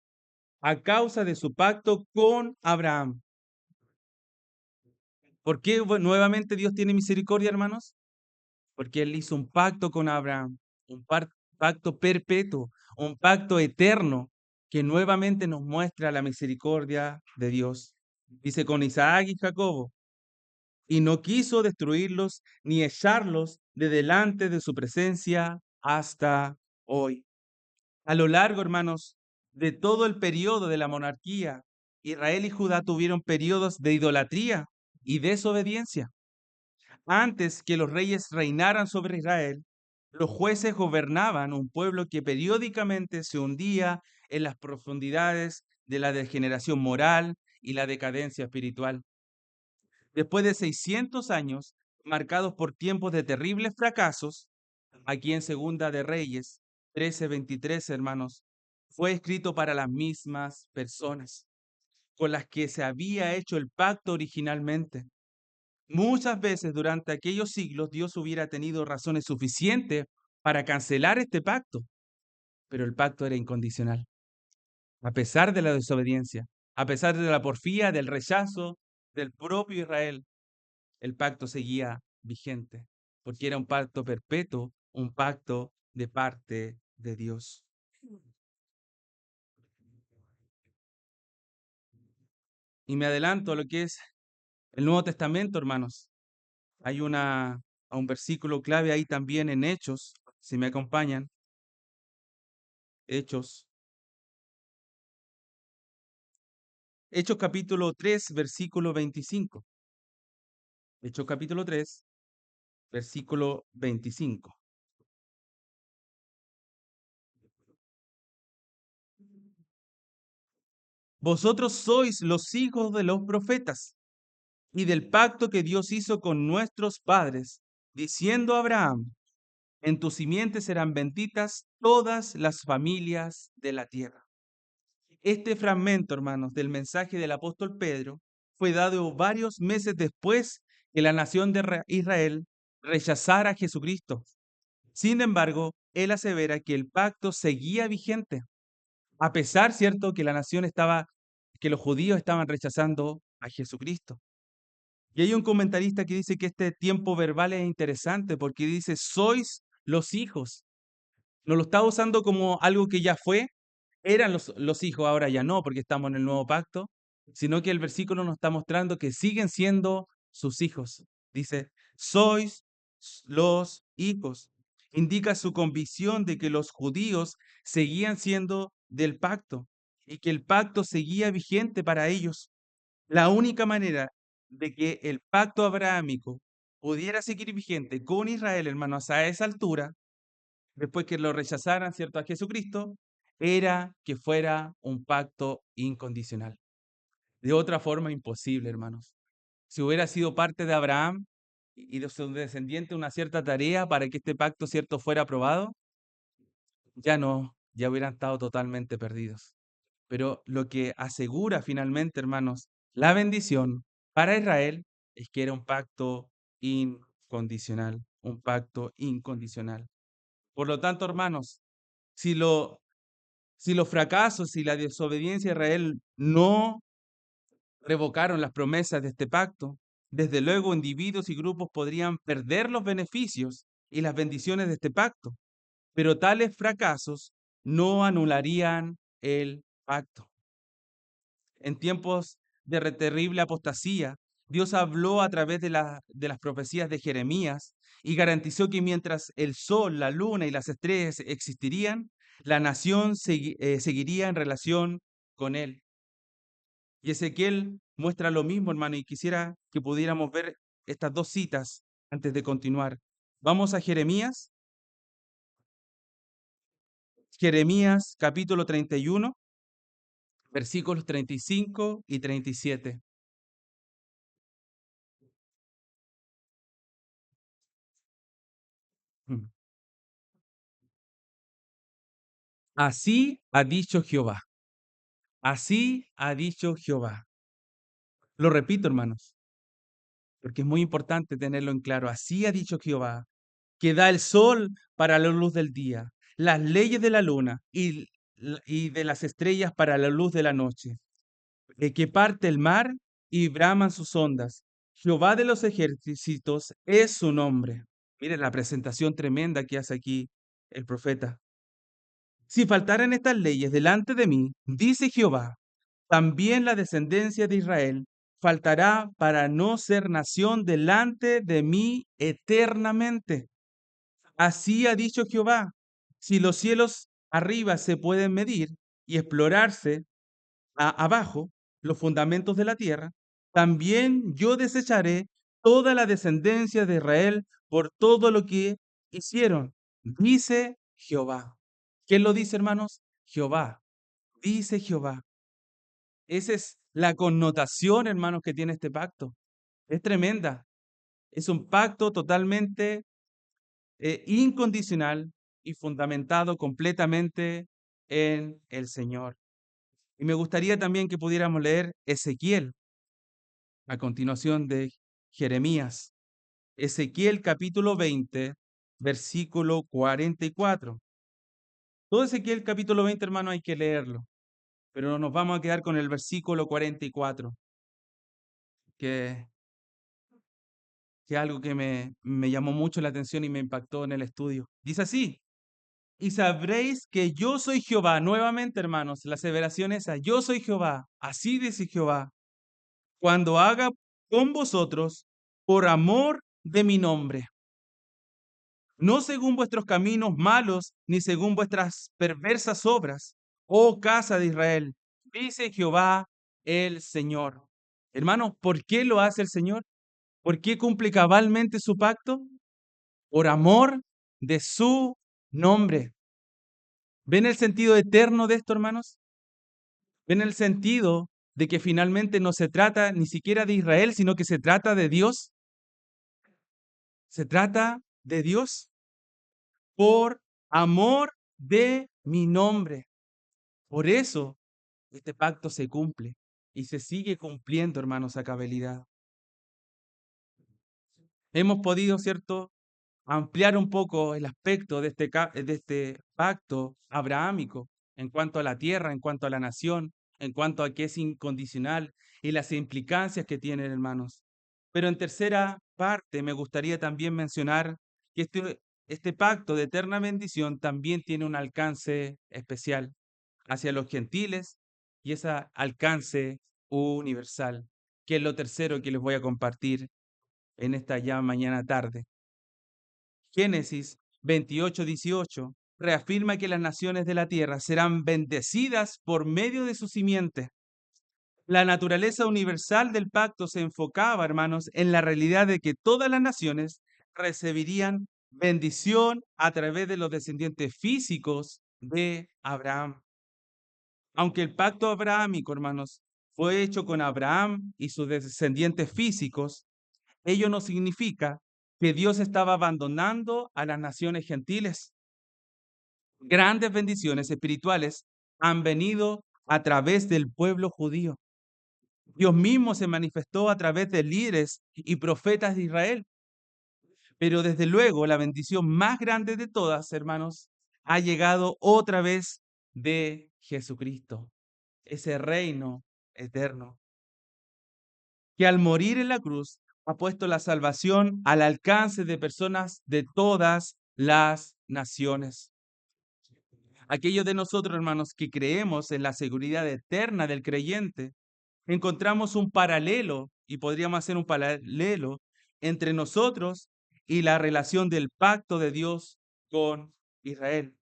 a causa de su pacto con Abraham. ¿Por qué nuevamente Dios tiene misericordia, hermanos? Porque Él hizo un pacto con Abraham, pacto perpetuo, un pacto eterno que nuevamente nos muestra la misericordia de Dios. Dice con Isaac y Jacobo, y no quiso destruirlos ni echarlos de delante de su presencia hasta hoy. A lo largo, hermanos, de todo el periodo de la monarquía, Israel y Judá tuvieron periodos de idolatría y desobediencia. Antes que los reyes reinaran sobre Israel, los jueces gobernaban un pueblo que periódicamente se hundía en las profundidades de la degeneración moral y la decadencia espiritual. Después de 600 años, marcados por tiempos de terribles fracasos, aquí en Segunda de Reyes 13:23, hermanos, fue escrito para las mismas personas con las que se había hecho el pacto originalmente. Muchas veces durante aquellos siglos Dios hubiera tenido razones suficientes para cancelar este pacto, pero el pacto era incondicional. A pesar de la desobediencia, a pesar de la porfía, del rechazo del propio Israel, el pacto seguía vigente, porque era un pacto perpetuo, un pacto de parte de Dios. Y me adelanto a lo que es el Nuevo Testamento, hermanos. Hay un versículo clave ahí también en Hechos, si me acompañan. Hechos. Hechos capítulo 3, versículo 25. Hechos capítulo 3, versículo 25. Vosotros sois los hijos de los profetas y del pacto que Dios hizo con nuestros padres, diciendo a Abraham, en tu simiente serán benditas todas las familias de la tierra. Este fragmento, hermanos, del mensaje del apóstol Pedro fue dado varios meses después que la nación de Israel rechazara a Jesucristo. Sin embargo, él asevera que el pacto seguía vigente, a pesar, cierto, que la nación estaba, que los judíos estaban rechazando a Jesucristo. Y hay un comentarista que dice que este tiempo verbal es interesante porque dice, sois los hijos. No lo está usando como algo que ya fue, eran los hijos, ahora ya no, porque estamos en el nuevo pacto, sino que el versículo nos está mostrando que siguen siendo sus hijos. Dice, sois los hijos. Indica su convicción de que los judíos seguían siendo del pacto y que el pacto seguía vigente para ellos. La única manera de que el pacto abrahámico pudiera seguir vigente con Israel, hermanos, a esa altura, después que lo rechazaran, ¿cierto?, a Jesucristo, era que fuera un pacto incondicional. De otra forma, imposible, hermanos. Si hubiera sido parte de Abraham y de sus descendientes una cierta tarea para que este pacto, ¿cierto?, fuera aprobado, ya no, ya hubieran estado totalmente perdidos. Pero lo que asegura finalmente, hermanos, la bendición para Israel es que era un pacto incondicional, un pacto incondicional. Por lo tanto, hermanos, si, lo, si los fracasos y la desobediencia de Israel no revocaron las promesas de este pacto, desde luego individuos y grupos podrían perder los beneficios y las bendiciones de este pacto, pero tales fracasos no anularían el pacto. En tiempos de terrible apostasía, Dios habló a través de las profecías de Jeremías y garantizó que mientras el sol, la luna y las estrellas existirían, la nación seguiría en relación con él. Y Ezequiel muestra lo mismo, hermano, y quisiera que pudiéramos ver estas dos citas antes de continuar. Vamos a Jeremías, Jeremías capítulo 31, versículos 35 y 37. Mm. Así ha dicho Jehová. Así ha dicho Jehová. Lo repito, hermanos, porque es muy importante tenerlo en claro. Así ha dicho Jehová, que da el sol para la luz del día, las leyes de la luna y de las estrellas para la luz de la noche, que parte el mar y braman sus ondas. Jehová de los ejércitos es su nombre. Miren la presentación tremenda que hace aquí el profeta. Si faltaran estas leyes delante de mí, dice Jehová, también la descendencia de Israel faltará para no ser nación delante de mí eternamente. Así ha dicho Jehová, si los cielos arriba se pueden medir y explorarse abajo los fundamentos de la tierra, también yo desecharé toda la descendencia de Israel por todo lo que hicieron, dice Jehová. ¿Quién lo dice, hermanos? Jehová, dice Jehová. Esa es la connotación, hermanos, que tiene este pacto. Es tremenda. Es un pacto totalmente incondicional y fundamentado completamente en el Señor. Y me gustaría también que pudiéramos leer Ezequiel a continuación de Jeremías. Ezequiel capítulo 20, versículo 44. Todo Ezequiel capítulo 20, hermano, hay que leerlo. pero nos vamos a quedar con el versículo 44, que, que es algo que me llamó mucho la atención y me impactó en el estudio. Dice así: y sabréis que yo soy Jehová. Nuevamente, hermanos, la aseveración esa: yo soy Jehová. Así dice Jehová, cuando haga con vosotros por amor de mi nombre, no según vuestros caminos malos, ni según vuestras perversas obras, oh casa de Israel, dice Jehová el Señor. Hermanos, ¿por qué lo hace el Señor? ¿Por qué cumple cabalmente su pacto? Por amor de su nombre. ¿Ven el sentido eterno de esto, hermanos? ¿Ven el sentido de que finalmente no se trata ni siquiera de Israel, sino que se trata de Dios? Se trata de Dios por amor de mi nombre. Por eso este pacto se cumple y se sigue cumpliendo, hermanos, a cabalidad. Hemos podido, ¿cierto?, ampliar un poco el aspecto de este pacto abrahámico en cuanto a la tierra, en cuanto a la nación, en cuanto a que es incondicional y las implicancias que tiene, hermanos. Pero en tercera parte me gustaría también mencionar que este pacto de eterna bendición también tiene un alcance especial hacia los gentiles y ese alcance universal, que es lo tercero que les voy a compartir en esta ya mañana tarde. Génesis 28:18 reafirma que las naciones de la tierra serán bendecidas por medio de su simiente. La naturaleza universal del pacto se enfocaba, hermanos, en la realidad de que todas las naciones recibirían bendición a través de los descendientes físicos de Abraham. Aunque el pacto abrahámico, hermanos, fue hecho con Abraham y sus descendientes físicos, ello no significa que Dios estaba abandonando a las naciones gentiles. Grandes bendiciones espirituales han venido a través del pueblo judío. Dios mismo se manifestó a través de líderes y profetas de Israel. Pero desde luego la bendición más grande de todas, hermanos, ha llegado otra vez de Jesucristo, ese reino eterno, que al morir en la cruz ha puesto la salvación al alcance de personas de todas las naciones. Aquellos de nosotros, hermanos, que creemos en la seguridad eterna del creyente, encontramos un paralelo, y podríamos hacer un paralelo entre nosotros y la relación del pacto de Dios con Israel.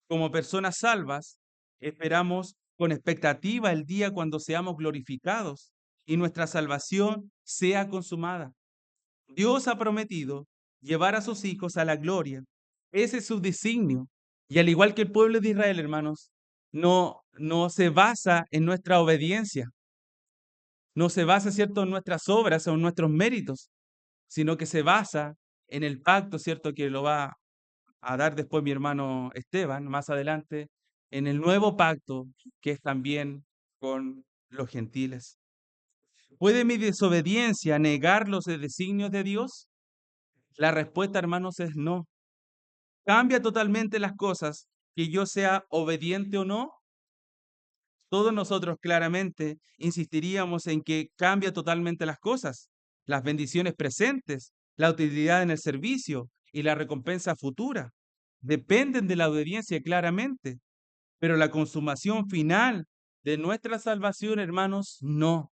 Como personas salvas, esperamos con expectativa el día cuando seamos glorificados y nuestra salvación sea consumada. Dios ha prometido llevar a sus hijos a la gloria. Ese es su designio. Y al igual que el pueblo de Israel, hermanos, no se basa en nuestra obediencia, no se basa, ¿cierto?, en nuestras obras o en nuestros méritos, sino que se basa en el pacto, ¿cierto?, que lo va a dar después mi hermano Esteban más adelante, en el nuevo pacto que es también con los gentiles. ¿Puede mi desobediencia negar los designios de Dios? La respuesta, hermanos, es no. ¿Cambia totalmente las cosas que yo sea obediente o no? Todos nosotros claramente insistiríamos en que cambia totalmente las cosas, las bendiciones presentes, la utilidad en el servicio y la recompensa futura. Dependen de la obediencia claramente, pero la consumación final de nuestra salvación, hermanos, no.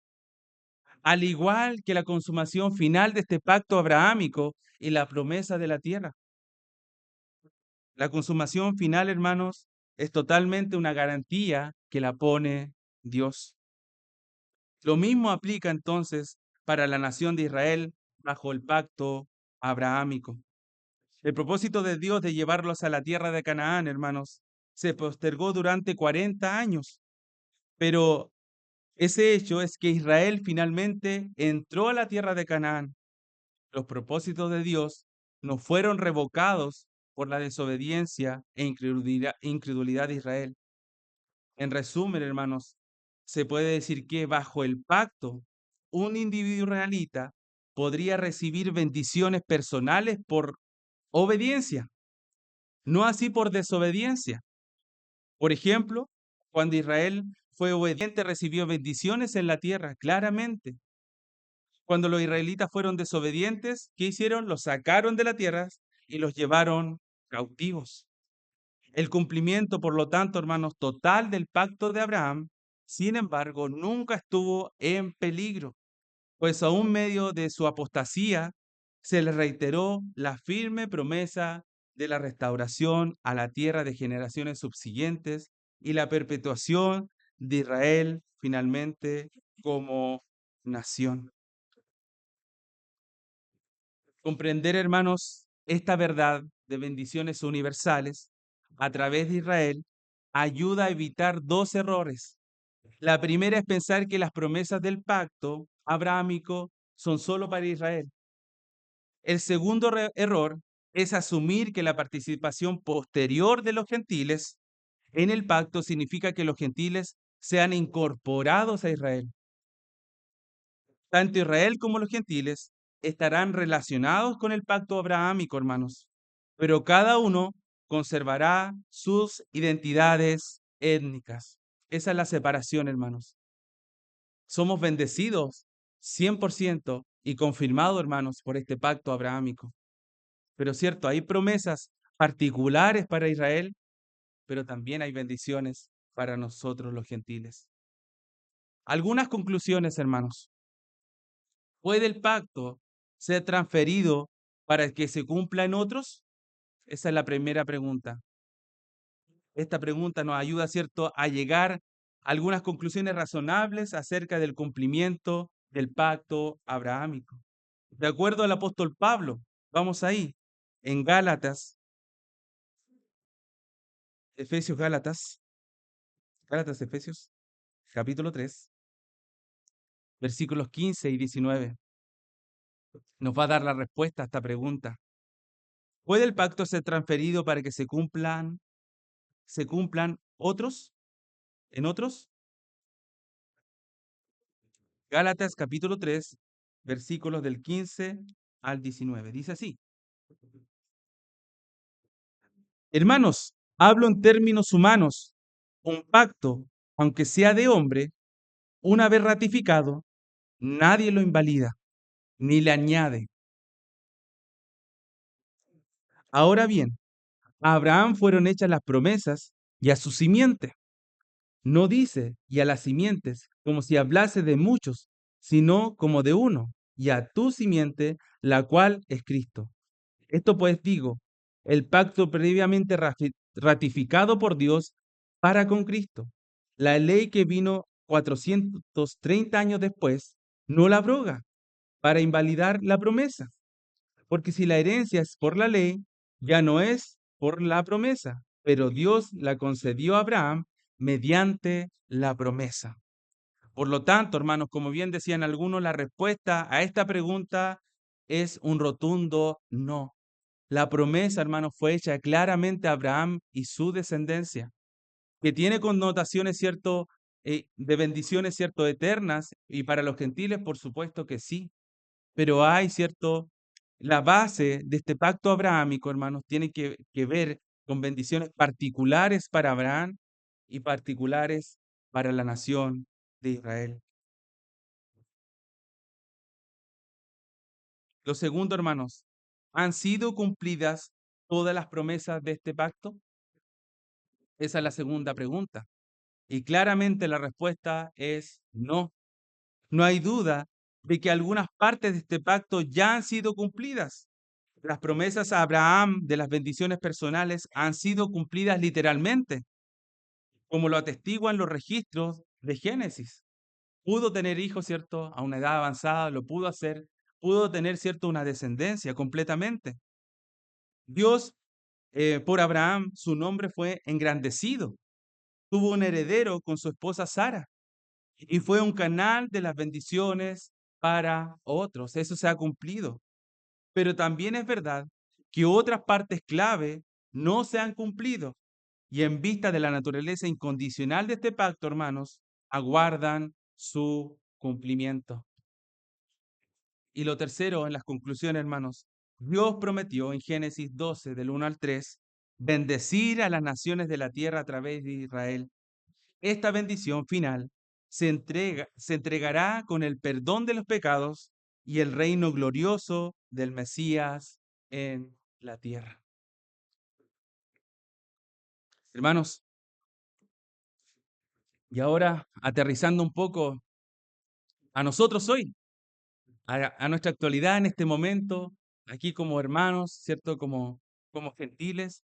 Al igual que la consumación final de este pacto abrahámico y la promesa de la tierra. La consumación final, hermanos, es totalmente una garantía que la pone Dios. Lo mismo aplica entonces para la nación de Israel bajo el pacto abrahámico. El propósito de Dios de llevarlos a la tierra de Canaán, hermanos, se postergó durante 40 años, pero ese hecho es que Israel finalmente entró a la tierra de Canaán. Los propósitos de Dios no fueron revocados por la desobediencia e incredulidad de Israel. En resumen, hermanos, se puede decir que bajo el pacto, un individuo israelita podría recibir bendiciones personales por obediencia, no así por desobediencia. Por ejemplo, cuando Israel fue obediente, recibió bendiciones en la tierra, claramente. Cuando los israelitas fueron desobedientes, ¿qué hicieron? Los sacaron de la tierra y los llevaron cautivos. El cumplimiento, por lo tanto, hermanos, total del pacto de Abraham, sin embargo, nunca estuvo en peligro, pues aún medio de su apostasía se le reiteró la firme promesa de la restauración a la tierra de generaciones subsiguientes y la perpetuación de Israel finalmente como nación. Comprender, hermanos, esta verdad de bendiciones universales a través de Israel ayuda a evitar dos errores. La primera es pensar que las promesas del pacto abrahámico son solo para Israel. El segundo error es asumir que la participación posterior de los gentiles en el pacto significa que los gentiles sean incorporados a Israel. Tanto Israel como los gentiles estarán relacionados con el pacto abrahámico, hermanos, pero cada uno conservará sus identidades étnicas. Esa es la separación, hermanos. Somos bendecidos 100% y confirmados, hermanos, por este pacto abrahámico. Pero cierto, hay promesas particulares para Israel, pero también hay bendiciones para nosotros los gentiles. Algunas conclusiones, hermanos. ¿Puede el pacto ser transferido para que se cumpla en otros? Esa es la primera pregunta. Esta pregunta nos ayuda, ¿cierto?, a llegar a algunas conclusiones razonables acerca del cumplimiento del pacto abrahámico. De acuerdo al apóstol Pablo, vamos ahí, en Gálatas, Efesios, Efesios, capítulo 3, versículos 15 y 19. Nos va a dar la respuesta a esta pregunta. ¿Puede el pacto ser transferido para que se cumplan otros, en otros? Gálatas capítulo 3, versículos del 15 al 19. Dice así: Hermanos, hablo en términos humanos. Un pacto, aunque sea de hombre, una vez ratificado, nadie lo invalida ni le añade. Ahora bien, a Abraham fueron hechas las promesas y a su simiente. No dice y a las simientes como si hablase de muchos, sino como de uno, y a tu simiente, la cual es Cristo. Esto pues digo, el pacto previamente ratificado por Dios para con Cristo. La ley que vino 430 años después no la abroga para invalidar la promesa. Porque si la herencia es por la ley, ya no es por la promesa, pero Dios la concedió a Abraham mediante la promesa. Por lo tanto, hermanos, como bien decían algunos, la respuesta a esta pregunta es un rotundo no. La promesa, hermanos, fue hecha claramente a Abraham y su descendencia, que tiene connotaciones, cierto, de bendiciones, cierto, eternas, y para los gentiles, por supuesto que sí. Pero hay, cierto, la base de este pacto abrahámico, hermanos, tiene que ver con bendiciones particulares para Abraham y particulares para la nación de Israel. Lo segundo, hermanos, ¿han sido cumplidas todas las promesas de este pacto? Esa es la segunda pregunta. Y claramente la respuesta es no. No hay duda de que algunas partes de este pacto ya han sido cumplidas. Las promesas a Abraham de las bendiciones personales han sido cumplidas literalmente, como lo atestiguan los registros de Génesis. Pudo tener hijos, ¿cierto? A una edad avanzada, lo pudo hacer. Pudo tener, ¿cierto? Una descendencia completamente. Dios, por Abraham, su nombre fue engrandecido. Tuvo un heredero con su esposa Sara y fue un canal de las bendiciones para otros. Eso se ha cumplido. Pero también es verdad que otras partes clave no se han cumplido. Y en vista de la naturaleza incondicional de este pacto, hermanos, aguardan su cumplimiento. Y lo tercero, en las conclusiones, hermanos, Dios prometió en Génesis 12, del 1 al 3, bendecir a las naciones de la tierra a través de Israel. esta bendición final se entregará con el perdón de los pecados y el reino glorioso del Mesías en la tierra. Hermanos, y ahora aterrizando un poco a nosotros hoy, a nuestra actualidad en este momento, aquí como hermanos, ¿cierto? Como gentiles,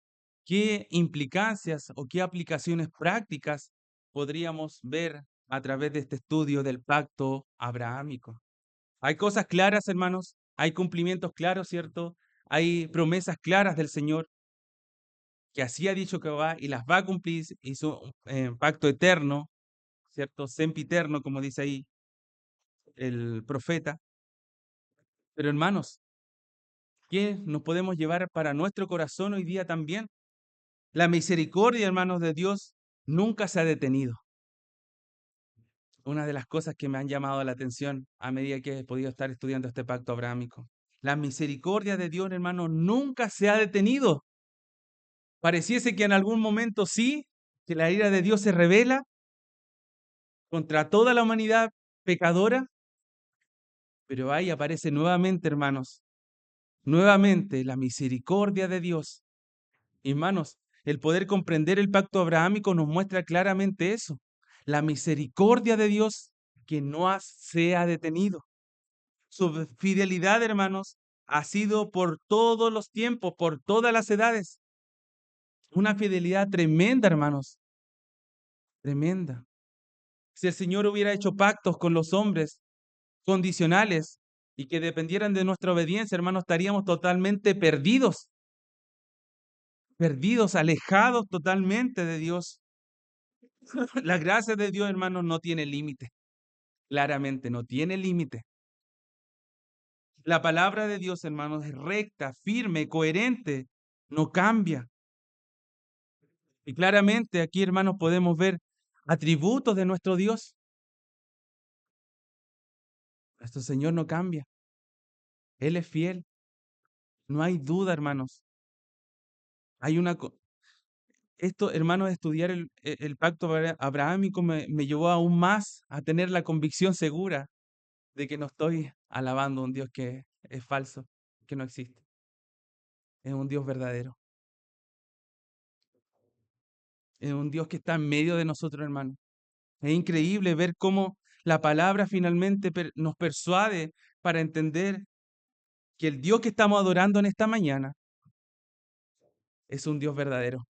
¿qué implicancias o qué aplicaciones prácticas podríamos ver a través de este estudio del pacto abrahámico? Hay cosas claras, hermanos, hay cumplimientos claros, ¿cierto? Hay promesas claras del Señor que así ha dicho que va y las va a cumplir, hizo un pacto eterno, ¿cierto? Sempiterno, como dice ahí el profeta. Pero hermanos, ¿qué nos podemos llevar para nuestro corazón hoy día también? La misericordia, hermanos de Dios, nunca se ha detenido. Una de las cosas que me han llamado la atención a medida que he podido estar estudiando este pacto abrahámico. La misericordia de Dios, hermano, nunca se ha detenido. Pareciese que en algún momento sí, que la ira de Dios se revela contra toda la humanidad pecadora, pero ahí aparece nuevamente, hermanos, nuevamente la misericordia de Dios. Hermanos, el poder comprender el pacto abrahámico nos muestra claramente eso, la misericordia de Dios que se ha detenido. Su fidelidad, hermanos, ha sido por todos los tiempos, por todas las edades. Una fidelidad tremenda, hermanos, tremenda. Si el Señor hubiera hecho pactos con los hombres condicionales y que dependieran de nuestra obediencia, hermanos, estaríamos totalmente perdidos, perdidos, alejados totalmente de Dios. La gracia de Dios, hermanos, no tiene límite. Claramente, no tiene límite. La palabra de Dios, hermanos, es recta, firme, coherente, no cambia. Y claramente aquí, hermanos, podemos ver atributos de nuestro Dios. Nuestro Señor no cambia. Él es fiel. No hay duda, hermanos. Hay una, esto, hermanos, estudiar el pacto abrahámico me llevó aún más a tener la convicción segura de que no estoy alabando a un Dios que es falso, que no existe. Es un Dios verdadero. Es un Dios que está en medio de nosotros, hermanos. Es increíble ver cómo la palabra finalmente nos persuade para entender que el Dios que estamos adorando en esta mañana es un Dios verdadero.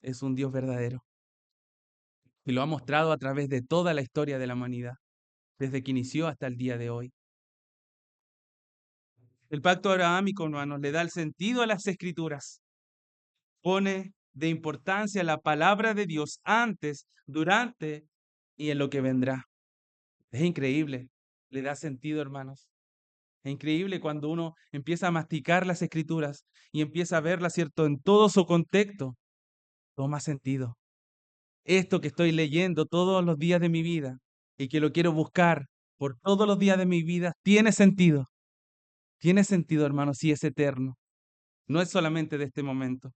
Es un Dios verdadero. Y lo ha mostrado a través de toda la historia de la humanidad, desde que inició hasta el día de hoy. El pacto abrahámico, hermanos, le da el sentido a las escrituras. Pone de importancia la palabra de Dios antes, durante y en lo que vendrá. Es increíble. Le da sentido, hermanos. Es increíble cuando uno empieza a masticar las escrituras y empieza a verlas, ¿cierto? En todo su contexto, toma sentido. Esto que estoy leyendo todos los días de mi vida y que lo quiero buscar por todos los días de mi vida, tiene sentido. Tiene sentido, hermano, si es eterno. No es solamente de este momento.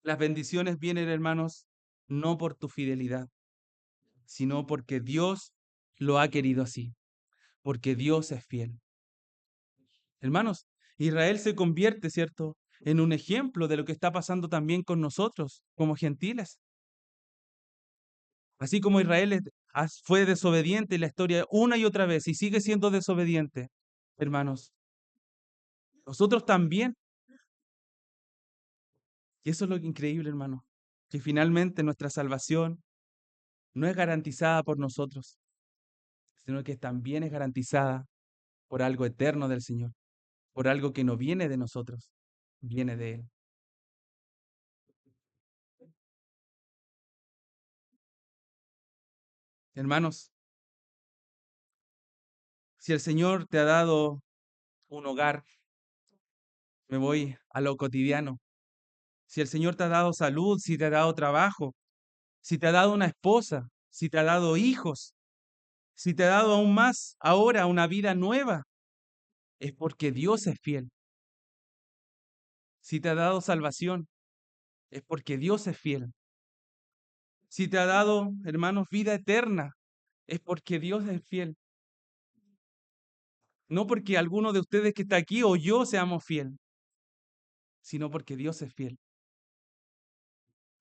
Las bendiciones vienen, hermanos, no por tu fidelidad, sino porque Dios lo ha querido así, porque Dios es fiel. Hermanos, Israel se convierte, ¿cierto?, en un ejemplo de lo que está pasando también con nosotros como gentiles. Así como Israel fue desobediente en la historia una y otra vez y sigue siendo desobediente, hermanos, nosotros también. Y eso es lo increíble, hermano, que finalmente nuestra salvación no es garantizada por nosotros, sino que también es garantizada por algo eterno del Señor, por algo que no viene de nosotros, viene de Él. Hermanos, si el Señor te ha dado un hogar, me voy a lo cotidiano. Si el Señor te ha dado salud, si te ha dado trabajo, si te ha dado una esposa, si te ha dado hijos, si te ha dado aún más ahora una vida nueva, es porque Dios es fiel. Si te ha dado salvación, es porque Dios es fiel. Si te ha dado, hermanos, vida eterna, es porque Dios es fiel. No porque alguno de ustedes que está aquí o yo seamos fiel, sino porque Dios es fiel.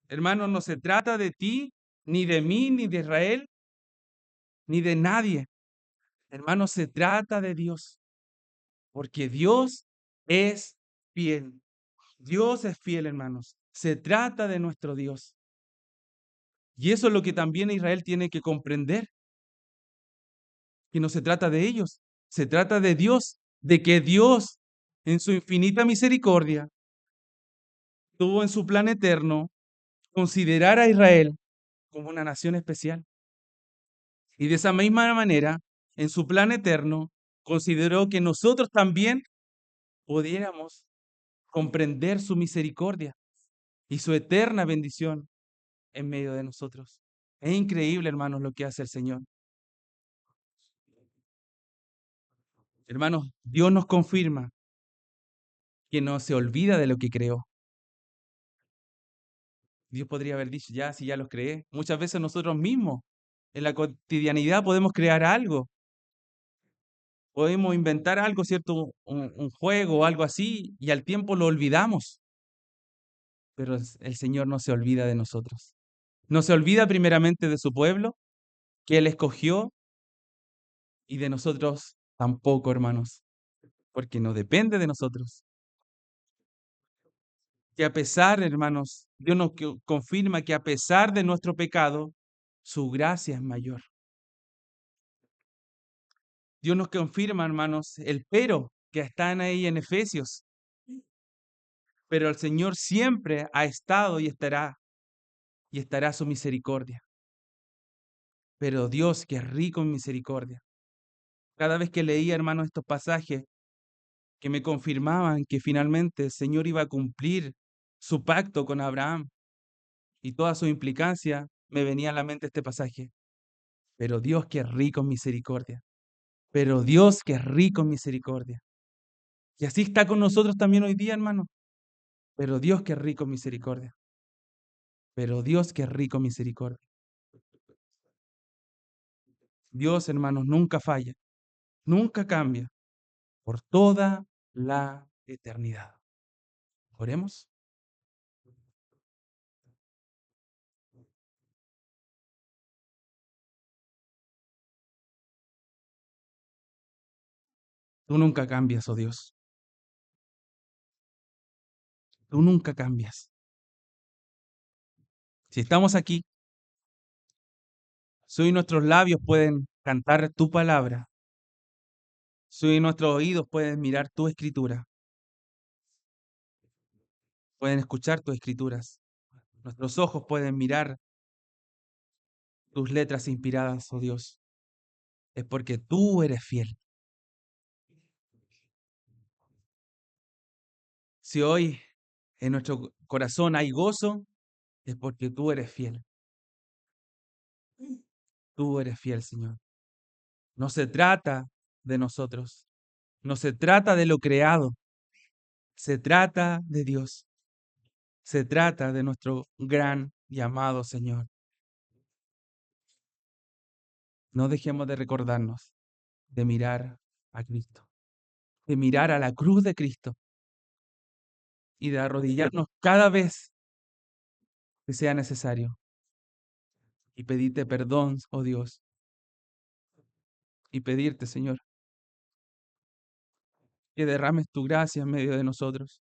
Hermanos, no se trata de ti, ni de mí, ni de Israel, ni de nadie. Hermanos, se trata de Dios, porque Dios es fiel. Dios es fiel, hermanos. Se trata de nuestro Dios. Y eso es lo que también Israel tiene que comprender, que no se trata de ellos, se trata de Dios, de que Dios, en su infinita misericordia, tuvo en su plan eterno considerar a Israel como una nación especial. Y de esa misma manera, en su plan eterno, consideró que nosotros también pudiéramos comprender su misericordia y su eterna bendición en medio de nosotros. Es increíble, hermanos, lo que hace el Señor. Hermanos, Dios nos confirma que no se olvida de lo que creó. Dios podría haber dicho, ya, si ya los creé. Muchas veces nosotros mismos, en la cotidianidad, podemos crear algo, podemos inventar algo, ¿cierto? Un juego o algo así, y al tiempo lo olvidamos. Pero el Señor no se olvida de nosotros. No se olvida primeramente de su pueblo, que Él escogió, y de nosotros tampoco, hermanos, porque no depende de nosotros. Que a pesar, hermanos, Dios nos confirma que a pesar de nuestro pecado, su gracia es mayor. Dios nos confirma, hermanos, el pero que están ahí en Efesios. Pero el Señor siempre ha estado y estará su misericordia. Pero Dios, que es rico en misericordia. Cada vez que leía, hermanos, estos pasajes que me confirmaban que finalmente el Señor iba a cumplir su pacto con Abraham y toda su implicancia, me venía a la mente este pasaje. Pero Dios, que es rico en misericordia. Pero Dios, que es rico en misericordia. Y así está con nosotros también hoy día, hermano. Pero Dios, que es rico en misericordia. Pero Dios, que es rico en misericordia. Dios, hermanos, nunca falla, nunca cambia por toda la eternidad. Oremos. Tú nunca cambias, oh Dios. Tú nunca cambias. Si estamos aquí, si hoy nuestros labios pueden cantar tu palabra, si hoy nuestros oídos pueden mirar tu escritura, pueden escuchar tus escrituras, nuestros ojos pueden mirar tus letras inspiradas, oh Dios, es porque tú eres fiel. Si hoy en nuestro corazón hay gozo, es porque tú eres fiel. Tú eres fiel, Señor. No se trata de nosotros, no se trata de lo creado, se trata de Dios, se trata de nuestro gran y amado Señor. No dejemos de recordarnos de mirar a Cristo, de mirar a la cruz de Cristo y de arrodillarnos cada vez que sea necesario y pedirte perdón, oh Dios, y pedirte, Señor, que derrames tu gracia en medio de nosotros.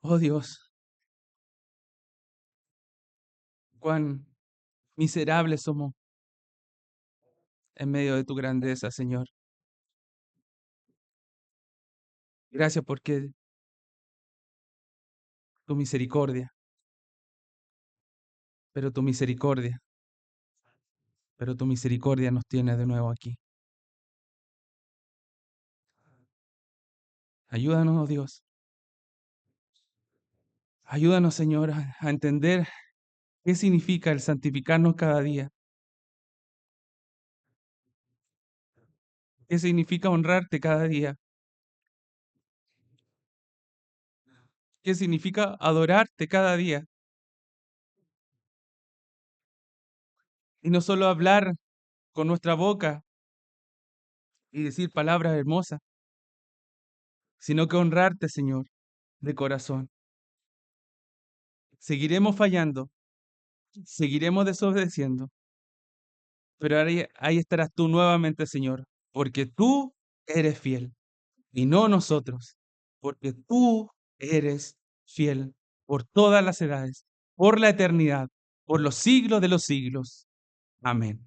Oh Dios, cuán miserables somos en medio de tu grandeza, Señor. Gracias porque tu misericordia, pero tu misericordia, pero tu misericordia nos tiene de nuevo aquí. Ayúdanos, oh Dios. Ayúdanos, Señor, a entender qué significa el santificarnos cada día. ¿Qué significa honrarte cada día? ¿Qué significa adorarte cada día? Y no solo hablar con nuestra boca y decir palabras hermosas, sino que honrarte, Señor, de corazón. Seguiremos fallando, seguiremos desobedeciendo, pero ahí estarás tú nuevamente, Señor, porque tú eres fiel y no nosotros, porque tú eres fiel por todas las edades, por la eternidad, por los siglos de los siglos. Amén.